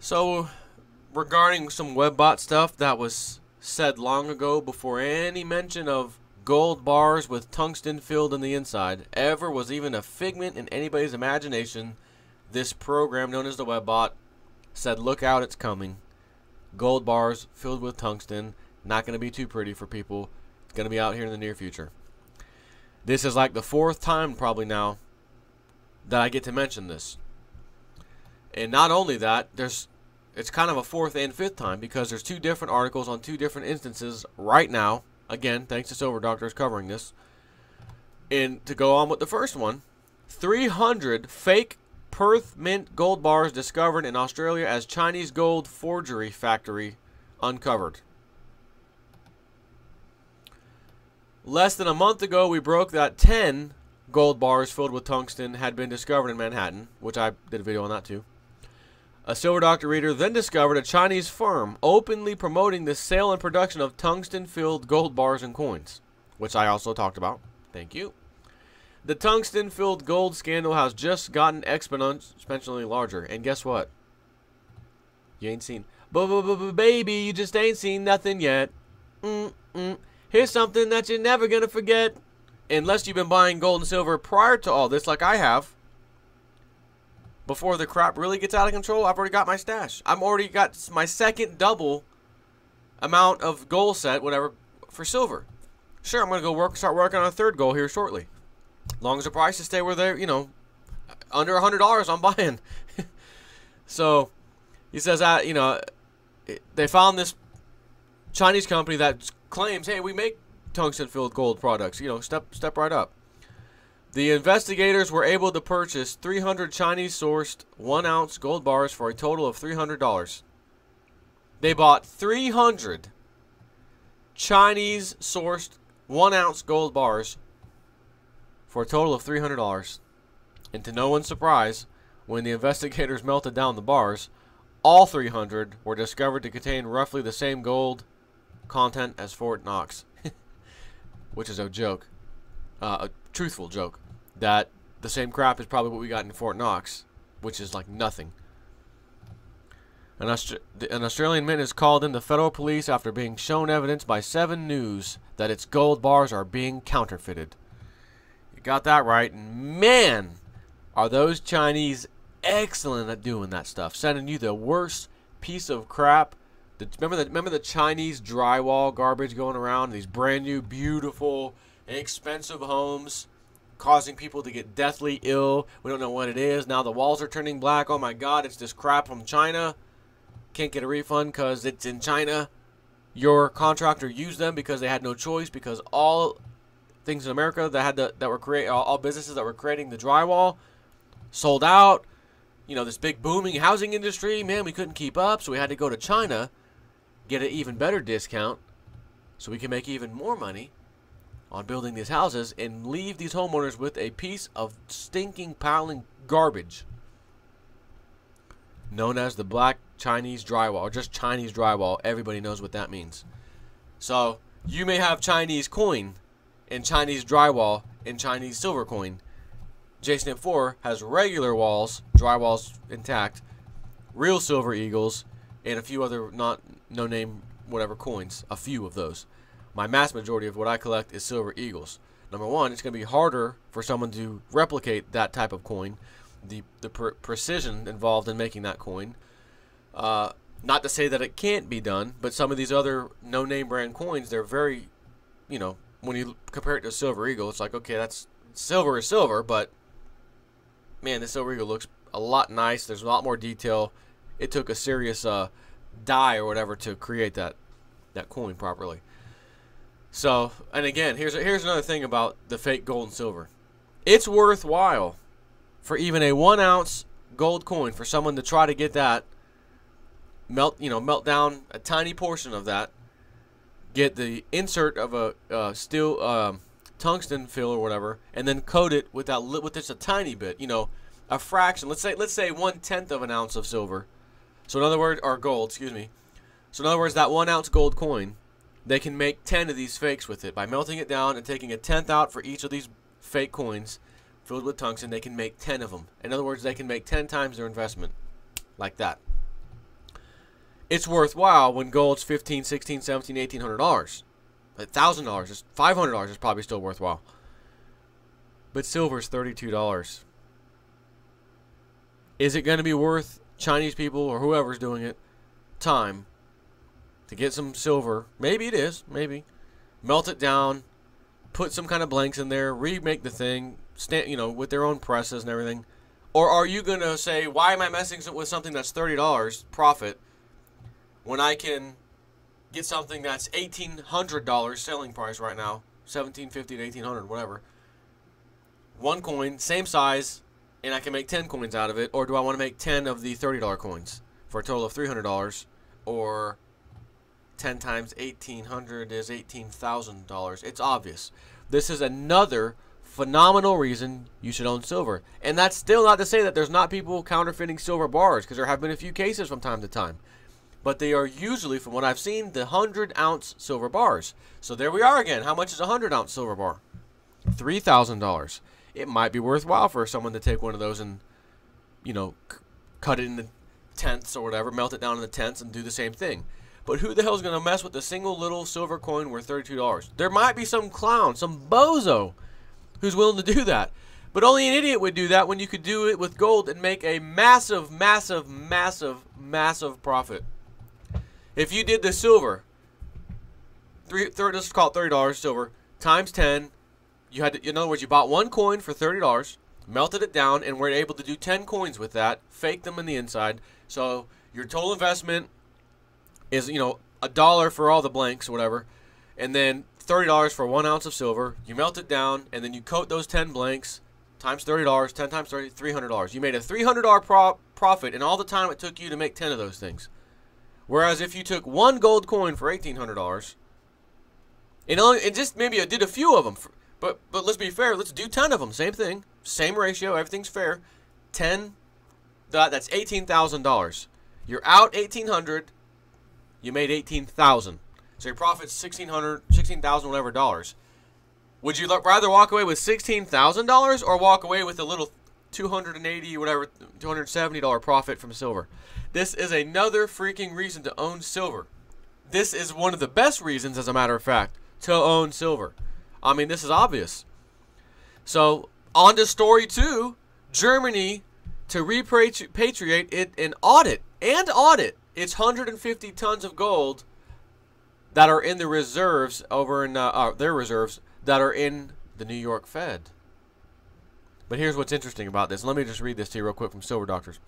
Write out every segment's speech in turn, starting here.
So, regarding some webbot stuff that was said long ago before any mention of gold bars with tungsten filled in the inside ever was even a figment in anybody's imagination, this program known as the webbot said, look out, it's coming. Gold bars filled with tungsten, not going to be too pretty for people. It's going to be out here in the near future. This is like the fourth time probably now that I get to mention this. And not only that, it's kind of a fourth and fifth time because there's two different articles on two different instances right now. Again, thanks to Silver Doctors covering this. And to go on with the first one, 300 fake Perth Mint gold bars discovered in Australia as Chinese gold forgery factory uncovered. Less than a month ago, we broke that 10 gold bars filled with tungsten had been discovered in Manhattan, which I did a video on that too. A Silver Doctor reader then discovered a Chinese firm openly promoting the sale and production of tungsten-filled gold bars and coins, which I also talked about. Thank you. The tungsten-filled gold scandal has just gotten exponentially larger, and guess what? You ain't seen... Baby, you just ain't seen nothing yet. Here's something that you're never gonna forget. Unless you've been buying gold and silver prior to all this, like I have. Before the crap really gets out of control, I've already got my stash. I've already got my second double amount of goal set, whatever, for silver. Sure, I'm going to go start working on a third goal here shortly. As long as the prices stay where they're, under $100, I'm buying. So, he says that, they found this Chinese company that claims, hey, we make tungsten-filled gold products. Step right up. The investigators were able to purchase 300 Chinese-sourced 1-ounce gold bars for a total of $300. They bought 300 Chinese-sourced 1-ounce gold bars for a total of $300. And to no one's surprise, when the investigators melted down the bars, all 300 were discovered to contain roughly the same gold content as Fort Knox. Which is a joke. A truthful joke. That the same crap is probably what we got in Fort Knox, which is like nothing. An Australian mint is called in the federal police after being shown evidence by 7 News that its gold bars are being counterfeited. You got that right. And man, are those Chinese excellent at doing that stuff. Sending you the worst piece of crap. Remember the Chinese drywall garbage going around? These brand new, beautiful, expensive homes causing people to get deathly ill. We don't know what it is. Now the walls are turning black. Oh my God, it's this crap from China. Can't get a refund because it's in China. Your contractor used them because they had no choice, because all things in America all businesses that were creating the drywall sold out. This big booming housing industry, man, we couldn't keep up, so we had to go to China, get an even better discount so we can make even more money on building these houses and leave these homeowners with a piece of stinking piling garbage known as the black Chinese drywall, or just Chinese drywall. Everybody knows what that means. So you may have Chinese coin and Chinese drywall and Chinese silver coin. JSNIP 4 has regular walls, drywalls intact, real silver eagles, and a few other no-name whatever coins. A few of those. My mass majority of what I collect is silver eagles. Number one, it's going to be harder for someone to replicate that type of coin. The precision involved in making that coin. Not to say that it can't be done, but some of these other no-name brand coins, they're very, when you compare it to a silver eagle, it's like, okay, that's silver is silver, but man, the silver eagle looks a lot nice. There's a lot more detail. It took a serious dye or whatever to create that coin properly. So, and again, here's another thing about the fake gold and silver. It's worthwhile for even a 1-ounce gold coin for someone to try to get that, melt down a tiny portion of that, get the insert of a steel tungsten fill or whatever, and then coat it with just a tiny bit, a fraction. Let's say 1/10 of an ounce of silver. So in other words, or gold, excuse me. So in other words, that 1-ounce gold coin, they can make 10 of these fakes with it by melting it down and taking a 1/10 out for each of these fake coins filled with tungsten. They can make 10 of them. In other words, they can make 10 times their investment, like that. it's worthwhile when gold's $15, $16, $17, $1,800. $1,000, $500 is probably still worthwhile. But silver's $32. Is it going to be worth Chinese people or whoever's doing it time to get some silver? Maybe it is. Maybe. Melt it down. Put some kind of blanks in there. Remake the thing. With their own presses and everything. Or are you going to say, why am I messing with something that's $30 profit when I can get something that's $1,800 selling price right now? $1,750 to $1,800, whatever. One coin, same size, and I can make 10 coins out of it. Or do I want to make 10 of the $30 coins for a total of $300? Or 10 times 1,800 is $18,000. It's obvious. This is another phenomenal reason you should own silver. And that's still not to say that there's not people counterfeiting silver bars, because there have been a few cases from time to time. But they are usually, from what I've seen, the 100-ounce silver bars. So there we are again. How much is a 100-ounce silver bar? $3,000. It might be worthwhile for someone to take one of those and, cut it into tenths or whatever, melt it down into tenths and do the same thing. But who the hell is going to mess with a single little silver coin worth $32? There might be some clown, some bozo, who's willing to do that. But only an idiot would do that when you could do it with gold and make a massive, massive, massive, massive profit. If you did the silver, let's call it $30 silver, times 10, you had to, in other words, you bought one coin for $30, melted it down, and were able to do 10 coins with that, fake them in the inside. So your total investment is, $1 for all the blanks or whatever, and then $30 for 1 ounce of silver. You melt it down, and then you coat those 10 blanks times $30, 10 times 30, $300. You made a $300 profit in all the time it took you to make 10 of those things. Whereas if you took one gold coin for $1,800, and just maybe did a few of them, but let's be fair, let's do 10 of them, same thing, same ratio, everything's fair. 10, that's $18,000. You're out $1,800, you made $18,000. So your profit's $16,000 whatever dollars. Would you rather walk away with $16,000 or walk away with a little $270 profit from silver? This is another freaking reason to own silver. This is one of the best reasons, as a matter of fact, to own silver. I mean, this is obvious. So, on to story 2. Germany to repatriate it and audit its 150 tons of gold that are in the reserves over in their reserves that are in the New York Fed. But here's what's interesting about this. Let me just read this to you real quick from Silver Doctors.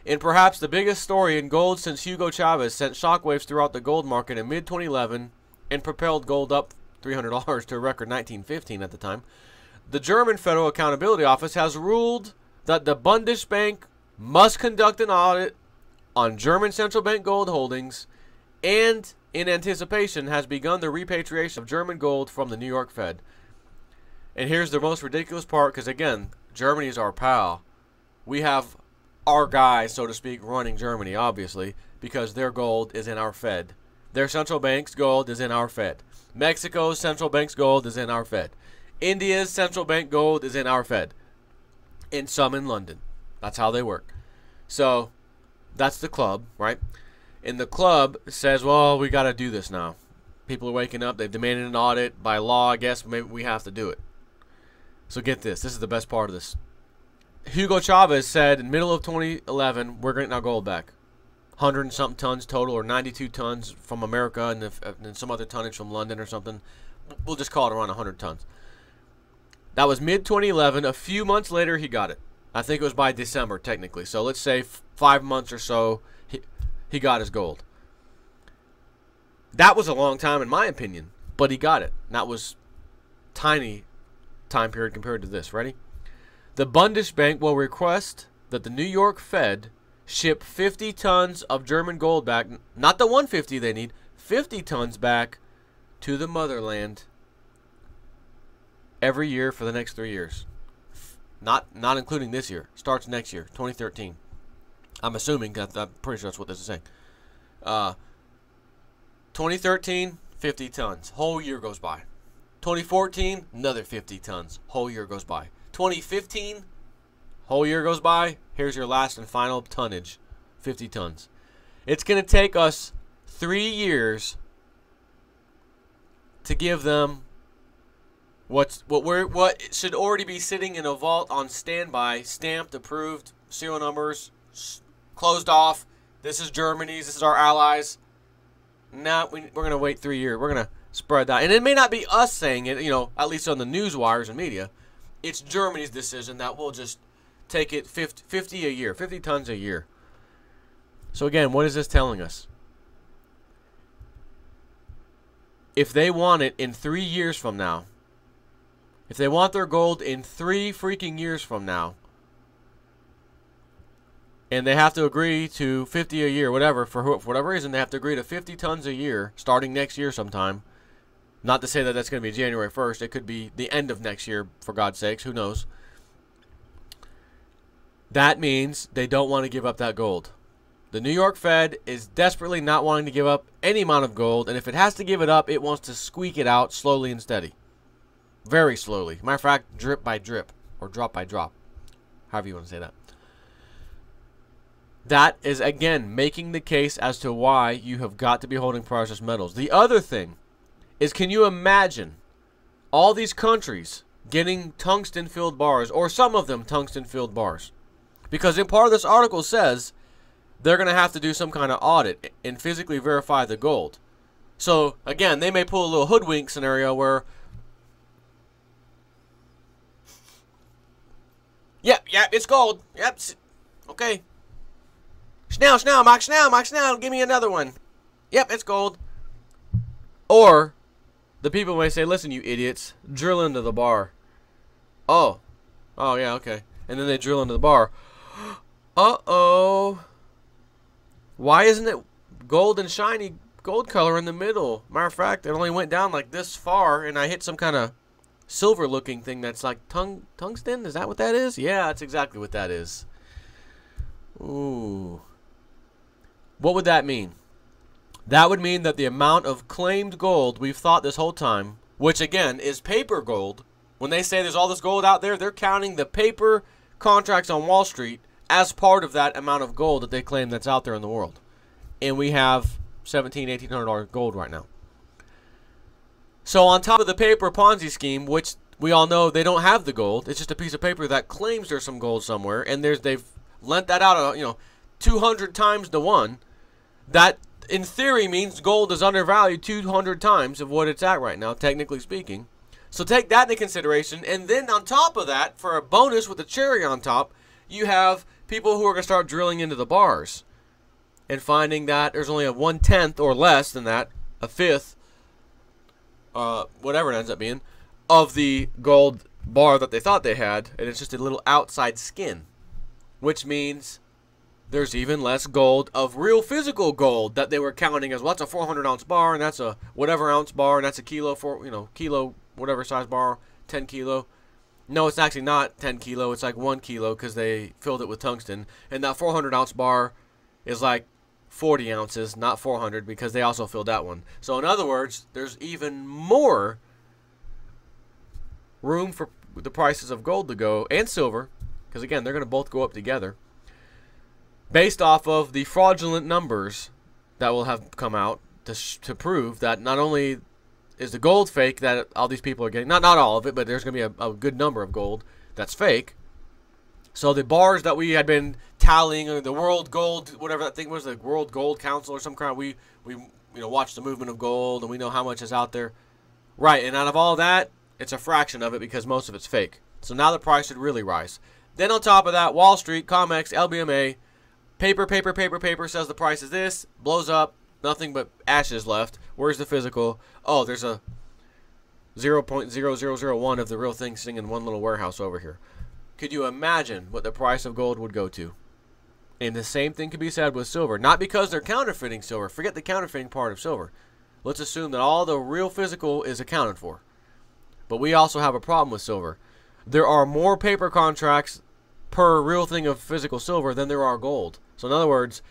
In perhaps the biggest story in gold since Hugo Chavez sent shockwaves throughout the gold market in mid-2011 and propelled gold up $300 to a record $19.15 at the time, the German Federal Accountability Office has ruled that the Bundesbank must conduct an audit on German central bank gold holdings and, in anticipation, has begun the repatriation of German gold from the New York Fed. And here's the most ridiculous part, because, again, Germany is our pal. We have our guy, so to speak, running Germany, obviously, because their gold is in our Fed. Their central bank's gold is in our Fed. Mexico's central bank's gold is in our Fed. India's central bank gold is in our Fed. And some in London. That's how they work. So, that's the club, right? And the club says, well, we got to do this now. People are waking up. They've demanded an audit. By law, I guess, maybe we have to do it. So get this. This is the best part of this. Hugo Chavez said in the middle of 2011, we're getting our gold back. 100 and something tons total, or 92 tons from America and some other tonnage from London or something. We'll just call it around 100 tons. That was mid-2011. A few months later, he got it. I think it was by December, technically. So let's say 5 months or so, he got his gold. That was a long time, in my opinion, but he got it. And that was tiny time period compared to this. Ready? The Bundesbank will request that the New York Fed ship 50 tons of German gold back, not the 150 they need, 50 tons back to the motherland every year for the next 3 years. Not including this year. Starts next year, 2013. I'm assuming, I'm pretty sure that's what this is saying. 2013, 50 tons. Whole year goes by. 2014, another 50 tons. Whole year goes by. 2015, whole year goes by. Here's your last and final tonnage, 50 tons. It's going to take us 3 years to give them what should already be sitting in a vault on standby, stamped, approved, serial numbers, closed off. This is Germany's. This is our allies. Nah, we're going to wait 3 years. We're going to spread that. And it may not be us saying it, at least on the news wires and media. It's Germany's decision that we'll just take it 50 a year, 50 tons a year. So again, what is this telling us? If they want it in 3 years from now, if they want their gold in 3 freaking years from now, and they have to agree to 50 a year, whatever, for whatever reason, they have to agree to 50 tons a year starting next year sometime. Not to say that that's going to be January 1st. It could be the end of next year, for God's sakes. Who knows? That means they don't want to give up that gold. The New York Fed is desperately not wanting to give up any amount of gold, and if it has to give it up, it wants to squeak it out slowly and steady. Very slowly. Matter of fact, drip by drip, or drop by drop. However you want to say that. That is, again, making the case as to why you have got to be holding precious metals. The other thing is, can you imagine all these countries getting tungsten-filled bars, or some of them tungsten-filled bars? Because in part of this article says they're going to have to do some kind of audit and physically verify the gold. So, again, they may pull a little hoodwink scenario where, yep, it's gold. Yep, okay. Schnell, Mike, give me another one. Yep, it's gold. Or the people may say, listen, you idiots, drill into the bar. Oh, yeah, okay. And then they drill into the bar. Uh-oh. Why isn't it gold and shiny gold color in the middle? Matter of fact, it only went down like this far, and I hit some kind of silver-looking thing that's like tungsten? Is that what that is? Yeah, that's exactly what that is. Ooh. What would that mean? That would mean that the amount of claimed gold we've thought this whole time, which again is paper gold, when they say there's all this gold out there, they're counting the paper contracts on Wall Street as part of that amount of gold that they claim that's out there in the world. And we have $1,700, $1,800 gold right now. So on top of the paper Ponzi scheme, which we all know they don't have the gold, it's just a piece of paper that claims there's some gold somewhere, and they've lent that out, 200 times to 1. That, in theory, means gold is undervalued 200 times of what it's at right now, technically speaking. So take that into consideration, and then on top of that, for a bonus with a cherry on top, you have people who are going to start drilling into the bars and finding that there's only a 1/10 or less than that, a fifth, whatever it ends up being, of the gold bar that they thought they had, and it's just a little outside skin, which means there's even less gold of real physical gold that they were counting as, well, that's a 400-ounce bar, and that's a whatever ounce bar, and that's a kilo for, kilo, whatever size bar, 10 kilo. No, it's actually not 10 kilo. It's like 1 kilo because they filled it with tungsten. And that 400-ounce bar is like 40 ounces, not 400, because they also filled that one. So in other words, there's even more room for the prices of gold to go, and silver, because again, they're going to both go up together, based off of the fraudulent numbers that will have come out to prove that not only is the gold fake that all these people are getting, not all of it, but there's going to be a good number of gold that's fake. So the bars that we had been tallying, or the World Gold, whatever that thing was, the World Gold Council or some kind, we watched the movement of gold, and we know how much is out there. Right, and out of all that, it's a fraction of it because most of it's fake. So now the price should really rise. Then on top of that, Wall Street, COMEX, LBMA, paper says the price is this, blows up, nothing but ashes left. Where's the physical? Oh, there's a 0.0001 of the real thing sitting in one little warehouse over here. Could you imagine what the price of gold would go to? And the same thing could be said with silver. Not because they're counterfeiting silver. Forget the counterfeiting part of silver. Let's assume that all the real physical is accounted for. But we also have a problem with silver. There are more paper contracts per real thing of physical silver than there are gold. So in other words,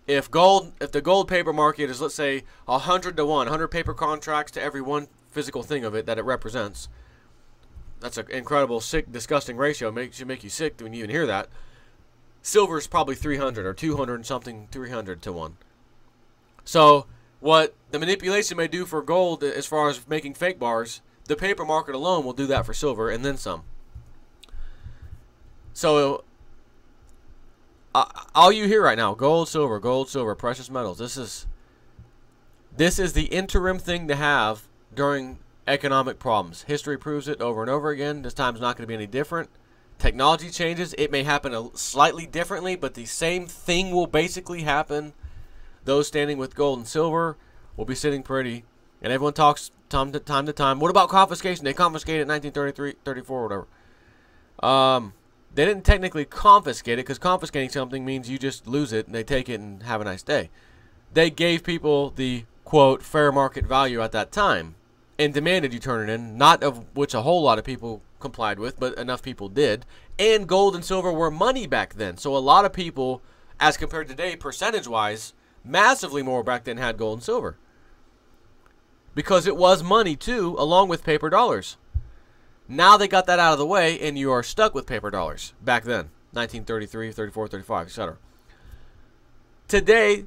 if the gold paper market is, let's say, 100 to 1, 100 paper contracts to every one physical thing of it that it represents, that's an incredible, sick, disgusting ratio. Should make you sick when you even hear that. Silver is probably 300 or 200 and something, 300 to 1. So what the manipulation may do for gold as far as making fake bars, the paper market alone will do that for silver and then some. So all you hear right now, gold, silver, precious metals. This is the interim thing to have during economic problems. History proves it over and over again. This time's not going to be any different. Technology changes. It may happen slightly differently, but the same thing will basically happen. Those standing with gold and silver will be sitting pretty. And everyone talks time to time. What about confiscation? They confiscated in 1933, 34, whatever. They didn't technically confiscate it, because confiscating something means you just lose it and they take it and have a nice day. They gave people the, quote, fair market value at that time and demanded you turn it in, not of which a whole lot of people complied with, but enough people did. And gold and silver were money back then. So a lot of people, as compared to today, percentage-wise, massively more back then had gold and silver. Because it was money, too, along with paper dollars. Now they got that out of the way, and you are stuck with paper dollars back then. 1933, 34, 35, etc. Today,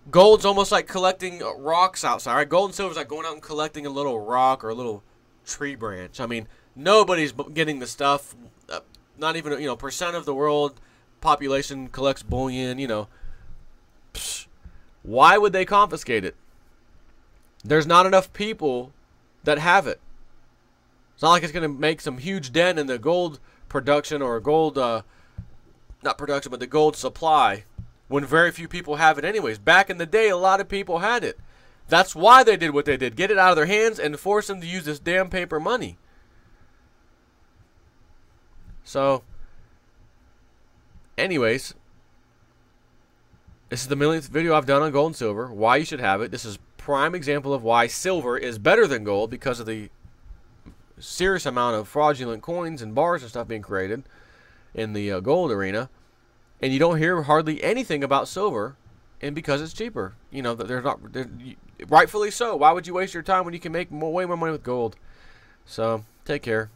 gold's almost like collecting rocks outside. Right? Gold and silver is like going out and collecting a little rock or a little tree branch. I mean, nobody's getting the stuff. Not even, percent of the world population collects bullion, Psh, why would they confiscate it? There's not enough people that have it. It's not like it's going to make some huge dent in the gold production or gold, not production, but the gold supply, when very few people have it anyways. Back in the day, a lot of people had it. That's why they did what they did. Get it out of their hands and force them to use this damn paper money. So, anyways, this is the millionth video I've done on gold and silver. Why you should have it. This is prime example of why silver is better than gold, because of the serious amount of fraudulent coins and bars and stuff being created in the gold arena. And you don't hear hardly anything about silver, and because it's cheaper. There's not, rightfully so. Why would you waste your time when you can make way more money with gold? So, take care.